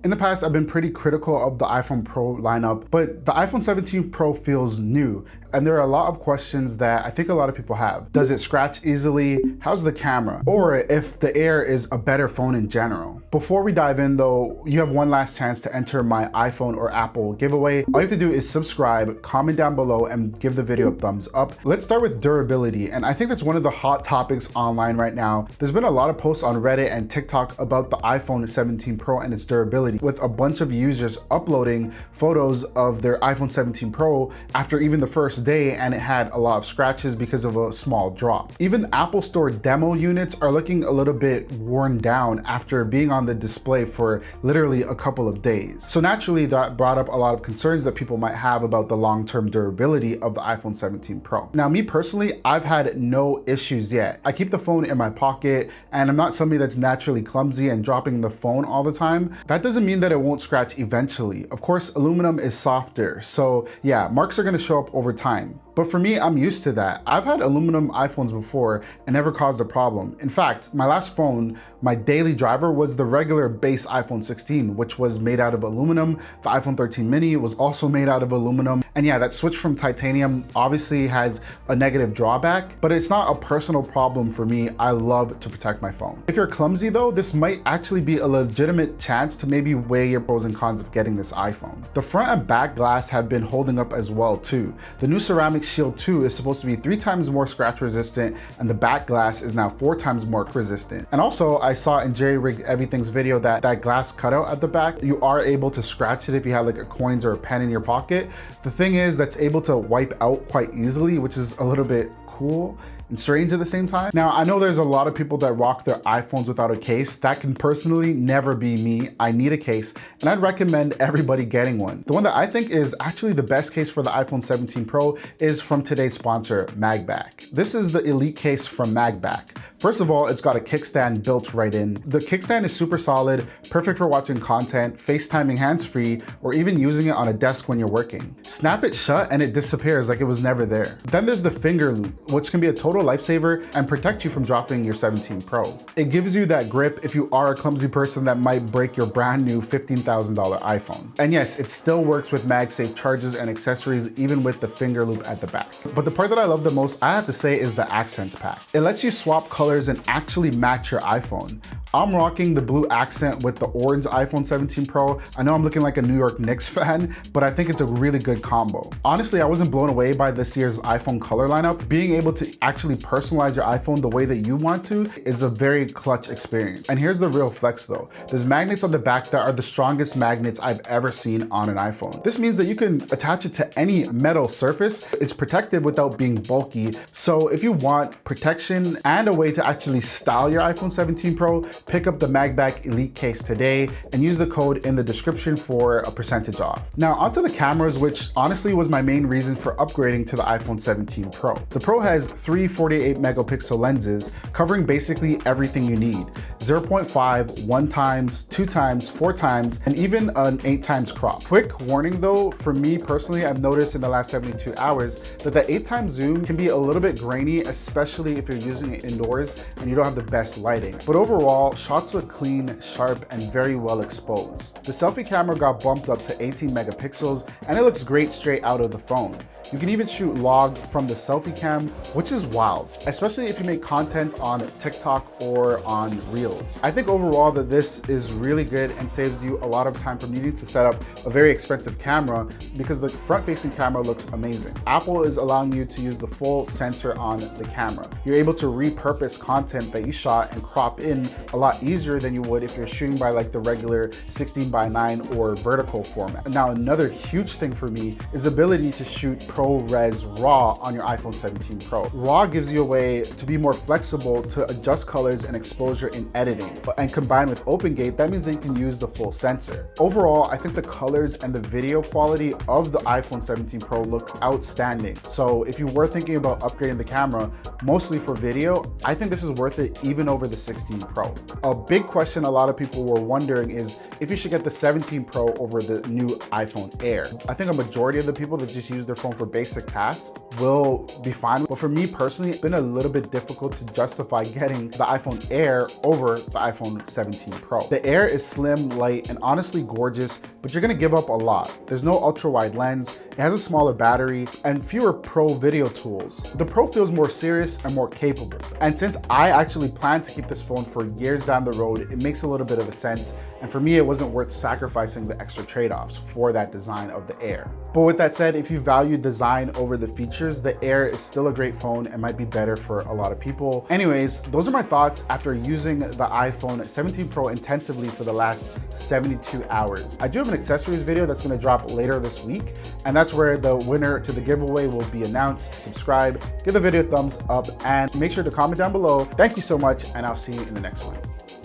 In the past, I've been pretty critical of the iPhone Pro lineup, but the iPhone 17 Pro feels new, and there are a lot of questions that I think a lot of people have. Does it scratch easily? How's the camera? Or if the Air is a better phone in general. Before we dive in though, you have one last chance to enter my iPhone or Apple giveaway. All you have to do is subscribe, comment down below, and give the video a thumbs up. Let's start with durability, and I think that's one of the hot topics online right now. There's been a lot of posts on Reddit and TikTok about the iPhone 17 Pro and its durability, with a bunch of users uploading photos of their iPhone 17 Pro after even the first day, and it had a lot of scratches because of a small drop. Even Apple Store demo units are looking a little bit worn down after being on the display for literally a couple of days. So naturally that brought up a lot of concerns that people might have about the long-term durability of the iPhone 17 Pro. Now me personally, I've had no issues yet. I keep the phone in my pocket, and I'm not somebody that's naturally clumsy and dropping the phone all the time. That doesn't mean that it won't scratch eventually. Of course, aluminum is softer, so yeah, marks are gonna show up over time. But for me, I'm used to that. I've had aluminum iPhones before and never caused a problem. In fact, my last phone, my daily driver, was the regular base iPhone 16, which was made out of aluminum. The iPhone 13 mini was also made out of aluminum. And yeah, that switch from titanium obviously has a negative drawback, but it's not a personal problem for me. I love to protect my phone. If you're clumsy though, this might actually be a legitimate chance to maybe weigh your pros and cons of getting this iPhone. The front and back glass have been holding up as well too. The new ceramic Shield 2 is supposed to be 3 times more scratch resistant, and the back glass is now 4 times more resistant. And also I saw in Jerry Rigged Everything's video that glass cutout at the back, you are able to scratch it if you have like a coins or a pen in your pocket. The thing is, that's able to wipe out quite easily, which is a little bit cool and strange at the same time. Now, I know there's a lot of people that rock their iPhones without a case. That can personally never be me. I need a case, and I'd recommend everybody getting one. The one that I think is actually the best case for the iPhone 17 Pro is from today's sponsor, MagBak. This is the Elite case from MagBak. First of all, it's got a kickstand built right in. The kickstand is super solid, perfect for watching content, FaceTiming hands-free, or even using it on a desk when you're working. Snap it shut and it disappears like it was never there. Then there's the finger loop, which can be a total lifesaver and protect you from dropping your 17 Pro. It gives you that grip if you are a clumsy person that might break your brand new $15,000 iPhone. And yes, it still works with MagSafe charges and accessories, even with the finger loop at the back. But the part that I love the most, I have to say, is the accents pack. It lets you swap colors and actually match your iPhone. I'm rocking the blue accent with the orange iPhone 17 Pro. I know I'm looking like a New York Knicks fan, but I think it's a really good combo. Honestly, I wasn't blown away by this year's iPhone color lineup. Being able to actually personalize your iPhone the way that you want to is a very clutch experience. And here's the real flex though. There's magnets on the back that are the strongest magnets I've ever seen on an iPhone. This means that you can attach it to any metal surface. It's protective without being bulky. So if you want protection and a way to actually style your iPhone 17 Pro, pick up the MagBak Elite case today and use the code in the description for a percentage off. Now onto the cameras, which honestly was my main reason for upgrading to the iPhone 17 Pro. The Pro has 3 48 megapixel lenses covering basically everything you need. 0.5, 1 times, 2 times, 4 times, and even an 8 times crop. Quick warning though, for me personally, I've noticed in the last 72 hours that the 8 times zoom can be a little bit grainy, especially if you're using it indoors and you don't have the best lighting. But overall, shots look clean, sharp, and very well exposed. The selfie camera got bumped up to 18 megapixels, and it looks great straight out of the phone. You can even shoot log from the selfie cam, which is wild, especially if you make content on TikTok or on Reels. I think overall that this is really good and saves you a lot of time from needing to set up a very expensive camera, because the front-facing camera looks amazing. Apple is allowing you to use the full sensor on the camera. You're able to repurpose content that you shot and crop in a lot easier than you would if you're shooting by like the regular 16:9 or vertical format. Now, another huge thing for me is the ability to shoot ProRes RAW on your iPhone 17 Pro. RAW gives you a way to be more flexible to adjust colors and exposure in editing. And combined with OpenGate, that means that you can use the full sensor. Overall, I think the colors and the video quality of the iPhone 17 Pro look outstanding. So if you were thinking about upgrading the camera, mostly for video, I think this is worth it even over the 16 Pro. A big question a lot of people were wondering is if you should get the 17 Pro over the new iPhone Air. I think a majority of the people that just use their phone for basic tasks will be fine But for me personally, it's been a little bit difficult to justify getting the iPhone Air over the iPhone 17 Pro. The Air is slim, light, and honestly gorgeous, but you're gonna give up a lot. There's no ultra wide lens, it has a smaller battery, and fewer pro video tools. The Pro feels more serious and more capable. And since I actually plan to keep this phone for years down the road, it makes a little bit of a sense. And for me, it wasn't worth sacrificing the extra trade-offs for that design of the Air. But with that said, if you value design over the features, the Air is still a great phone and might be better for a lot of people. Anyways, those are my thoughts after using the iPhone 17 Pro intensively for the last 72 hours. I do have an accessories video that's gonna drop later this week, and that's where the winner to the giveaway will be announced. Subscribe, give the video a thumbs up, and make sure to comment down below. Thank you so much, and I'll see you in the next one.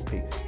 Peace.